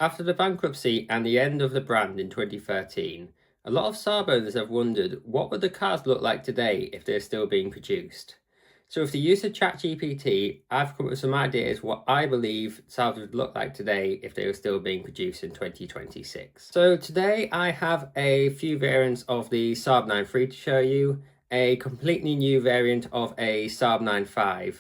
After the bankruptcy and the end of the brand in 2013, a lot of Saab owners have wondered what would the cars look like today if they're still being produced. So with the use of ChatGPT, I've come up with some ideas what I believe Saabs would look like today if they were still being produced in 2026. So today I have a few variants of the Saab 9-3 to show you, a completely new variant of a Saab 9-5,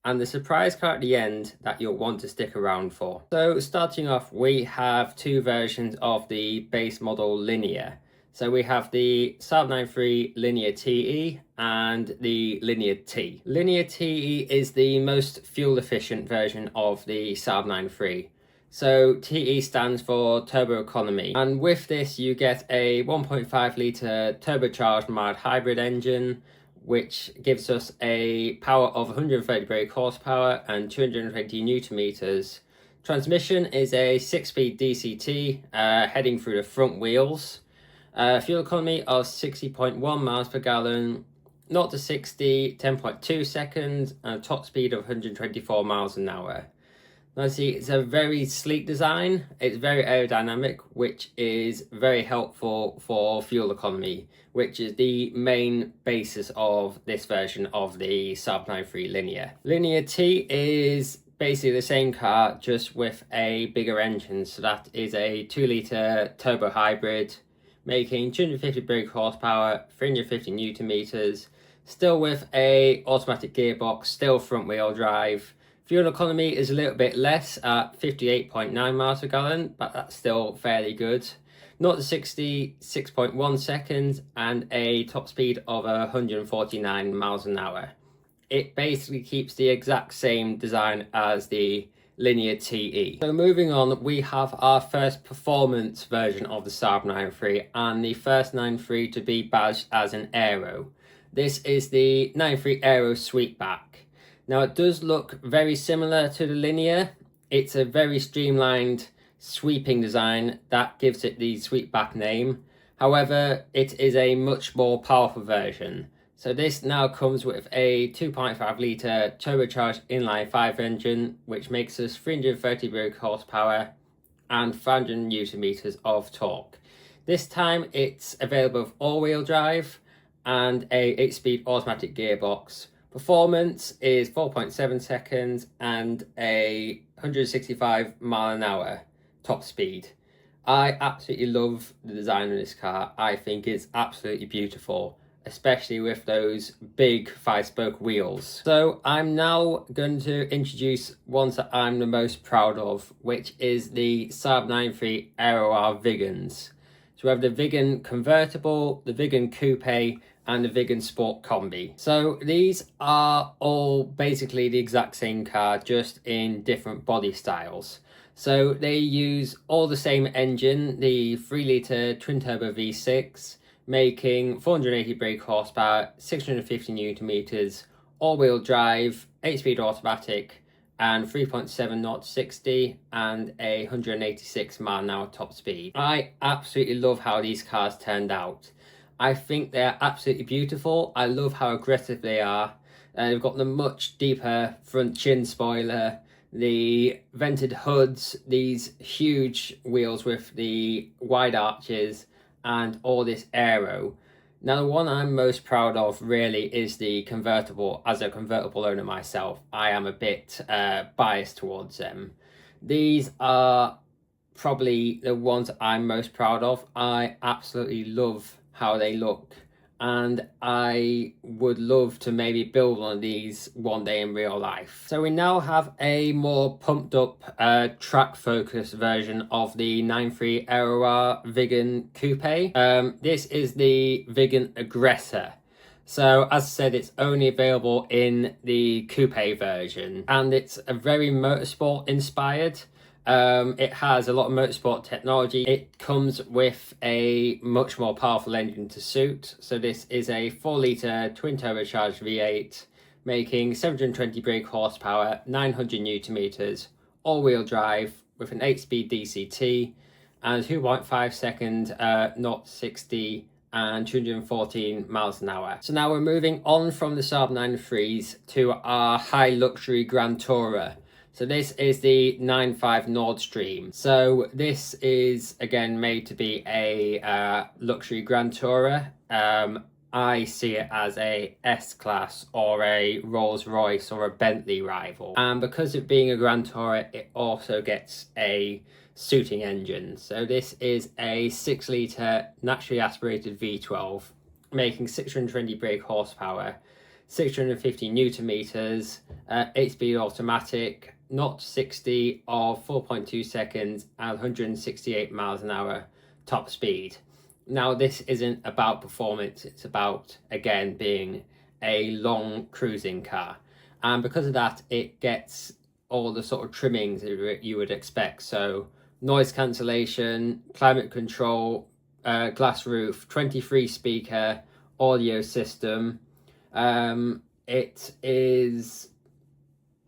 and the surprise car at the end that you'll want to stick around for. So starting off, we have two versions of the base model Linear. So we have the Saab 9-3 Linear TE and the Linear T. Linear TE is the most fuel efficient version of the Saab 9-3. So TE stands for turbo economy, and with this you get a 1.5 litre turbocharged mild hybrid engine, which gives us a power of 130 brake horsepower and 220 newton meters. Transmission is a 6-speed DCT heading through the front wheels. Fuel economy of 60.1 miles per gallon, 0 to 60, 10.2 seconds, and a top speed of 124 miles an hour. Now see, it's a very sleek design, it's very aerodynamic, which is very helpful for fuel economy, which is the main basis of this version of the Saab 9-3 Linear. Linear T is basically the same car, just with a bigger engine, so that is a 2 litre turbo hybrid, making 250 brake horsepower, 350 newton meters, still with a automatic gearbox, still front wheel drive. Fuel economy is a little bit less at 58.9 miles per gallon, but that's still fairly good. 0 to 60, 6.1 seconds, and a top speed of 149 miles an hour. It basically keeps the exact same design as the Linear TE. So moving on, we have our first performance version of the Saab 9-3 and the first 9-3 to be badged as an Aero. This is the 9-3 Aero Sweepback. Now it does look very similar to the Linear. It's a very streamlined sweeping design that gives it the Sweepback name. However, it is a much more powerful version. So this now comes with a 2.5 litre turbocharged inline 5 engine, which makes us 330 brake horsepower and 500 newton meters of torque. This time it's available with all-wheel drive and a 8-speed automatic gearbox. Performance is 4.7 seconds and a 165 mile an hour top speed. I absolutely love the design of this car. I think it's absolutely beautiful, especially with those big 5-spoke wheels. So I'm now going to introduce ones that I'm the most proud of, which is the Saab 9-3 Aero R Vigans. So we have the Vigan Convertible, the Vigan Coupe, and the Vigan Sport Combi. So these are all basically the exact same car, just in different body styles. So they use all the same engine, the 3 litre twin turbo V6, making 480 brake horsepower, 650 newton meters, all-wheel drive, 8-speed automatic, and 3.7 knot 60 and a 186 mile an hour top speed. I absolutely love how these cars turned out. I think they're absolutely beautiful. I love how aggressive they are. They've got the much deeper front chin spoiler, the vented hoods, these huge wheels with the wide arches, and all this aero. Now the one I'm most proud of really is the convertible. As a convertible owner myself, I am a bit biased towards them. These are probably the ones I'm most proud of. I absolutely love how they look, and I would love to maybe build one of these one day in real life. So we now have a more pumped up track focused version of the 9-3 Aero R Vigan Coupe. This is the Vigan Aggressor. So as I said, it's only available in the coupe version, and it's a very motorsport inspired. It has a lot of motorsport technology. It comes with a much more powerful engine to suit. So this is a 4 litre twin turbocharged V8, making 720 brake horsepower, 900 newton meters, all-wheel drive with an 8-speed DCT and 2.5 second 0 60 and 214 miles an hour. So now we're moving on from the Saab 9-3s to our high luxury Grand Tourer. So this is the 9.5 Nord Stream. So this is again made to be a luxury Grand Tourer. I see it as a S-Class or a Rolls-Royce or a Bentley rival. And because of being a Grand Tourer, it also gets a suiting engine. So this is a 6-litre naturally aspirated V12, making 620 brake horsepower, 650 newton meters, 8-speed automatic, 0 to 60 of 4.2 seconds and 168 miles an hour top speed. Now this isn't about performance, it's about, again, being a long cruising car. And because of that, it gets all the sort of trimmings that you would expect. So noise cancellation, climate control, glass roof, 23 speaker audio system. It is,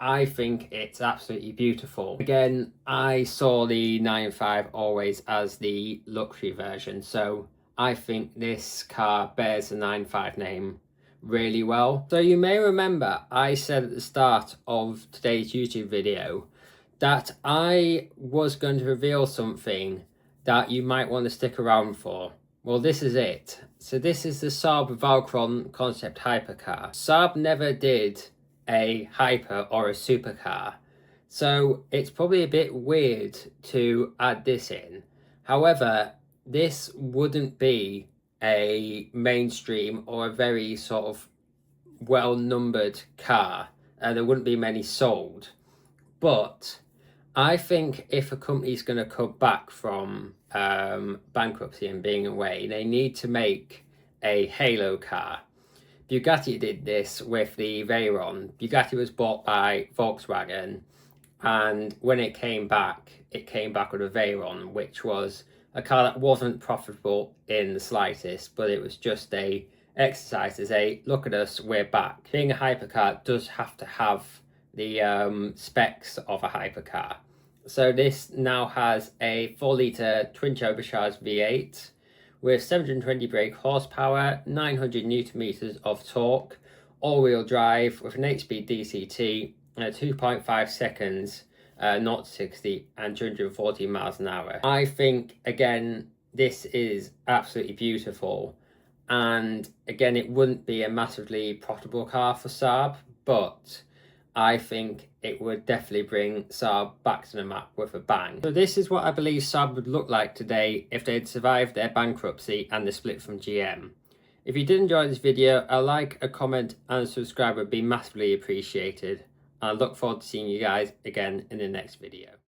I think it's absolutely beautiful. Again, I saw the 9.5 always as the luxury version, so I think this car bears the 9.5 name really well. So you may remember I said at the start of today's YouTube video that I was going to reveal something that you might want to stick around for. Well, this is it. So this is the Saab Valcron concept hypercar. Saab never did a hyper or a supercar, so it's probably a bit weird to add this in. However, this wouldn't be a mainstream or a very sort of well-numbered car. There wouldn't be many sold, but I think if a company's going to come back from bankruptcy and being away, they need to make a halo car. Bugatti did this with the Veyron. Bugatti was bought by Volkswagen, and when it came back with a Veyron, which was a car that wasn't profitable in the slightest, but it was just a exercise to say, look at us, we're back. Being a hypercar does have to have the specs of a hypercar. So this now has a 4-litre twin turbocharged V8 with 720 brake horsepower, 900 newton meters of torque, all-wheel drive with an 8-speed DCT, 2.5 seconds, 0 to 60 and 240 miles an hour. I think, again, this is absolutely beautiful. And again, it wouldn't be a massively profitable car for Saab, but I think it would definitely bring Saab back to the map with a bang. So this is what I believe Saab would look like today if they'd survived their bankruptcy and the split from GM. If you did enjoy this video, a like, a comment and a subscribe would be massively appreciated. I look forward to seeing you guys again in the next video.